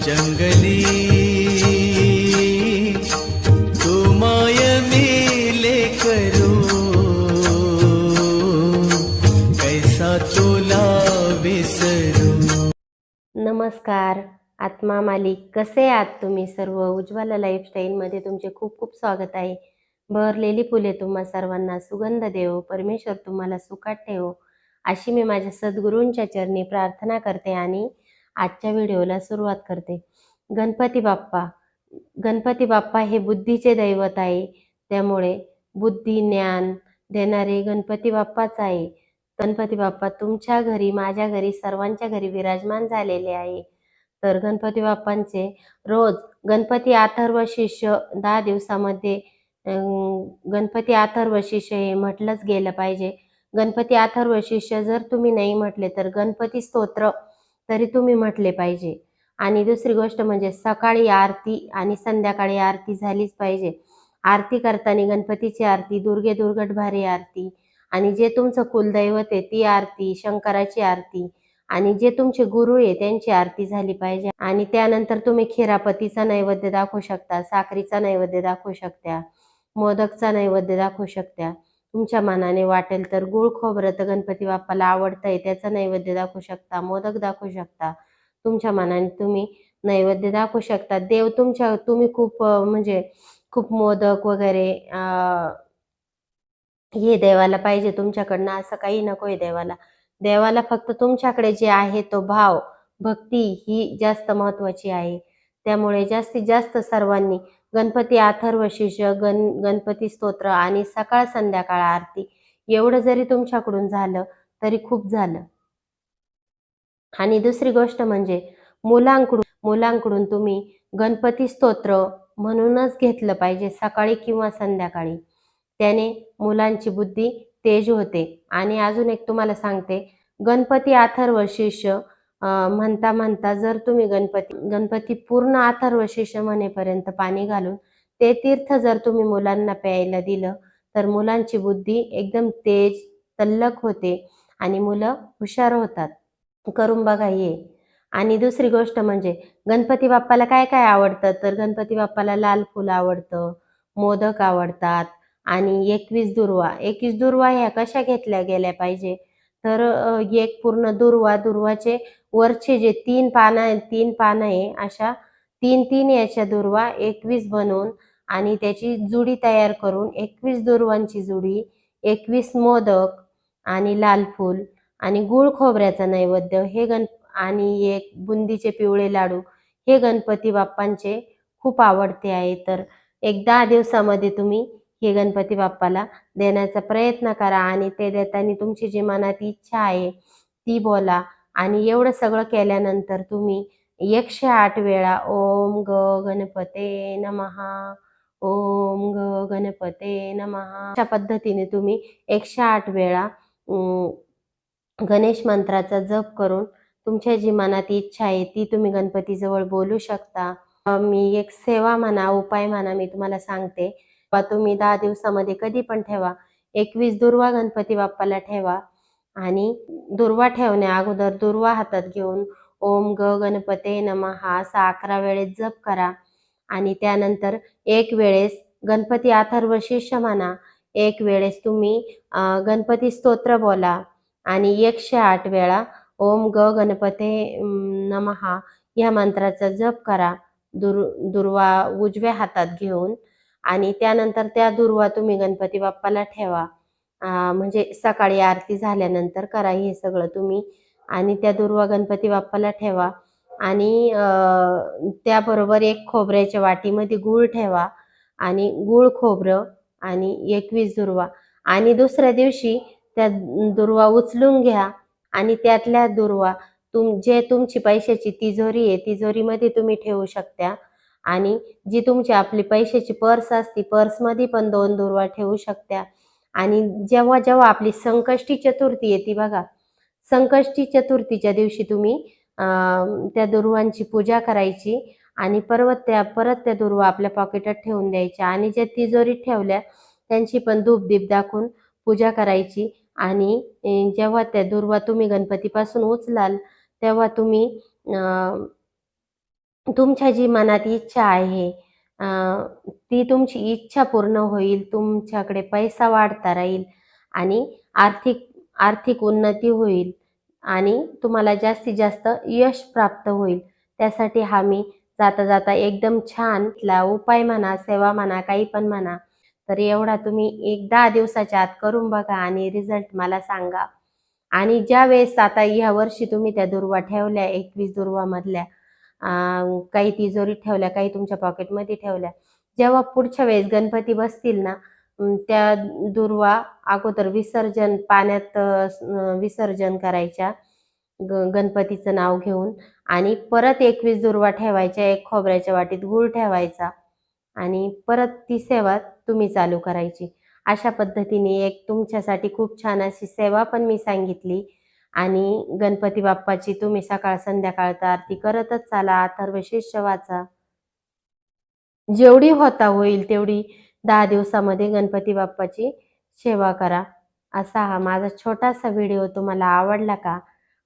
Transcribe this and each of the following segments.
जंगली तू माय मिले करू कैसा तुला विसरू। नमस्कार आत्मा मालिक, कसे आहात तुम्ही सर्व? उज्ज्वला लाईफस्टाईलमध्ये तुमचे खूप खूप स्वागत आहे। बहरलेली फुले तुम्हा सर्वांना सुगंध देवो, परमेश्वर तुम्हाला सुखात ठेवो, अशी मी माझ्या सद्गुरूंच्या चरणी प्रार्थना करते आणि आजच्या व्हिडिओला सुरुवात करते। गणपती बाप्पा हे बुद्धीचे दैवत आहे, त्यामुळे बुद्धी ज्ञान देणारे गणपती बाप्पाच आहे। गणपती बाप्पा तुमच्या घरी, माझ्या घरी, सर्वांच्या घरी विराजमान झालेले आहे। तर गणपती बाप्पांचे रोज गणपती अथर्व शीर्ष 10 दिवसामध्ये गणपती अथर्व शीर्ष हे म्हटलंच गेलं पाहिजे। गणपती अथर्व शीर्ष जर तुम्ही नाही म्हटले तर गणपती स्तोत्र तरी तुम्ही म्हटले पाहिजे। आणि दुसरी गोष्ट म्हणजे सकाळी आरती आणि संध्याकाळी आरती झालीच पाहिजे। आरती करताना गणपतीची आरती, दुर्गे दुर्गट भारी आरती, आणि जे तुमचं कुलदैवत आहे ती आरती, शंकराची आरती, आणि जे तुमचे गुरु आहे त्यांची आरती झाली पाहिजे। आणि त्यानंतर तुम्ही खिरापतीचा नैवेद्य दाखवू शकता, साखरीचा नैवेद्य दाखवू शकता, मोदकचा नैवेद्य दाखवू शकता। तुमच्या मनाने वाटेल तर गुळ खोबरं तर गणपती बाप्पाला आवडतंय, त्याचा नैवेद्य दाखवू शकता, मोदक दाखवू शकता। तुमच्या मनाने तुम्ही नैवेद्य दाखवू शकता। देव तुम्ही खूप म्हणजे खूप मोदक वगैरे हे देवाला पाहिजे तुमच्याकडनं, असं काही नकोय देवाला। देवाला फक्त तुमच्याकडे जे आहे तो भाव, भक्ती ही जास्त महत्वाची आहे। त्यामुळे जास्तीत जास्त सर्वांनी गणपती अथर्व शीर्ष, गणपती स्तोत्र आणि सकाळ संध्याकाळ आरती एवढं जरी तुमच्याकडून झालं तरी खूप झालं। आणि दुसरी गोष्ट म्हणजे मुलांकडून तुम्ही गणपती स्तोत्र म्हणूनच घेतलं पाहिजे सकाळी किंवा संध्याकाळी, त्याने मुलांची बुद्धी तेज होते। आणि अजून एक तुम्हाला सांगते, गणपती अथर्व शीर्ष म्हणता म्हणता जर तुम्ही गणपती पूर्ण अथर्व शीर्ष म्हणेपर्यंत पाणी घालून ते तीर्थ जर तुम्ही मुलांना प्यायला दिलं तर मुलांची बुद्धी एकदम तेज तल्लख होते आणि मुलं हुशार होतात। करून बघा हे। आणि दुसरी गोष्ट म्हणजे गणपती बाप्पाला काय काय आवडतं, तर गणपती बाप्पाला लाल फूल आवडतं, मोदक आवडतात, आणि 21 दुर्वा ह्या कशा घेतल्या गेल्या पाहिजे, तर एक पूर्ण दुर्वाचे वरचे जे 3 पानं आहे, अशा 3 याच्या दुर्वा 21 बनवून आणि त्याची जुडी तयार करून 21 दुर्वांची जुडी, 21 मोदक आणि लाल फूल आणि गुळ खोबऱ्याचा नैवेद्य हे आणि एक बुंदीचे पिवळे लाडू हे गणपती बाप्पांचे खूप आवडते आहे। तर एक 10 दिवसामध्ये तुम्ही हे गणपती बाप्पाला देण्याचा प्रयत्न करा, आणि ते देताना तुमची जी मनात इच्छा आहे ती बोला। आणि एवढं सगळं केल्यानंतर तुम्ही 108 वेळा ओम ग गणपते नमः, ओम ग गणपते नमः अशा पद्धतीने तुम्ही 108 वेळा गणेश मंत्राचा जप करून तुमच्या जी मनात इच्छा आहे ती तुम्ही गणपतीजवळ बोलू शकता। मी एक सेवा म्हणा, उपाय म्हणा, मी तुम्हाला सांगते। तुम्ही 10 दिवसामध्ये कधी पण ठेवा, 21 दुर्वा गणपती बाप्पाला ठेवा, आणि दुर्वा ठेवण्या अगोदर दुर्वा हातात घेऊन ओम ग गणपते नमः असा 11 वेळेस जप करा। आणि त्यानंतर एक वेळेस गणपती अथर्व शीर्ष म्हणा, एक वेळेस तुम्ही गणपती स्तोत्र बोला, आणि 108 वेळा ओम ग गणपते नमः या मंत्राचा जप करा दुर्वा उजव्या हातात घेऊन। आणि त्यानंतर त्या दुर्वा तुम्ही गणपती बाप्पाला ठेवा, म्हणजे सकाळी आरती झाल्यानंतर करा हे सगळं तुम्ही। आणि त्या दुर्वा गणपती बाप्पाला ठेवा, आणि त्याबरोबर एक खोबऱ्याच्या वाटीमध्ये गूळ ठेवा, आणि गूळ खोबरं आणि 21 दुर्वा, आणि दुसऱ्या दिवशी त्या दुर्वा उचलून घ्या, आणि त्यातल्या दुर्वा जे तुमची पैशाची तिजोरी आहे तिजोरीमध्ये तुम्ही ठेवू शकता, आणि जी तुमची आपली पैशाची पर्स असते पर्समध्ये पण 2 दुर्वा ठेवू शकता। आणि जेव्हा जेव्हा आपली संकष्टी चतुर्थी येते बघा, संकष्टी चतुर्थीच्या दिवशी तुम्ही त्या दुर्वांची पूजा करायची, आणि परत त्या दुर्वा आपल्या पॉकेटात ठेवून द्यायच्या, आणि ज्या तिजोरीत ठेवल्या त्यांची पण धूप दीप दाखवून पूजा करायची। आणि जेव्हा त्या दुर्वा तुम्ही गणपतीपासून उचलाल तेव्हा तुम्ही तुमच्या जी मनात इच्छा आहे ती तुमची इच्छा पूर्ण होईल. तुमच्याकडे पैसा वाढता राहील आणि आर्थिक आर्थिक उन्नती होईल आणि तुम्हाला जास्तीत जास्त यश प्राप्त होईल. त्यासाठी हा मी जाता जाता एकदम छान इथला उपाय म्हणा, सेवा म्हणा, काही पण म्हणा. तर एवढा तुम्ही एक 10 दिवसाच्या आत करून बघा आणि रिझल्ट मला सांगा. आणि ज्यावेळेस आता ह्या वर्षी तुम्ही त्या दुर्वा ठेवल्या 21 दुर्वामधल्या अ, काही तिजोरीत ठेवल्या, काही तुमच्या पॉकेटमध्ये ठेवल्या. जेव्हा पुढच्या वेळेस गणपती बसतील ना, त्या दुर्वा अगोदर विसर्जन पाण्यात विसर्जन करायच्या गणपतीचं नाव घेऊन आणि परत 21 दुर्वा ठेवायच्या. एक खोबऱ्याच्या वाटीत गूळ ठेवायचा आणि परत ती सेवा तुम्ही चालू करायची. अशा पद्धतीने एक तुमच्यासाठी खूप छान अशी सेवा पण मी सांगितली आणि गणपती बाप्पाची तुम्ही सकाळ संध्याकाळ तर आरती करतच चाला. अथर्वशीर्ष वाचा. जेवढी होता होईल तेवढी 10 दिवसामध्ये गणपती बाप्पाची सेवा करा. असा हा माझा छोटासा व्हिडिओ तुम्हाला आवडला का?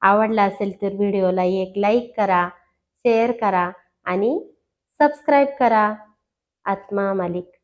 आवडला असेल तर व्हिडिओला एक लाईक करा, शेअर करा आणि सबस्क्राईब करा. आत्मा मालिक.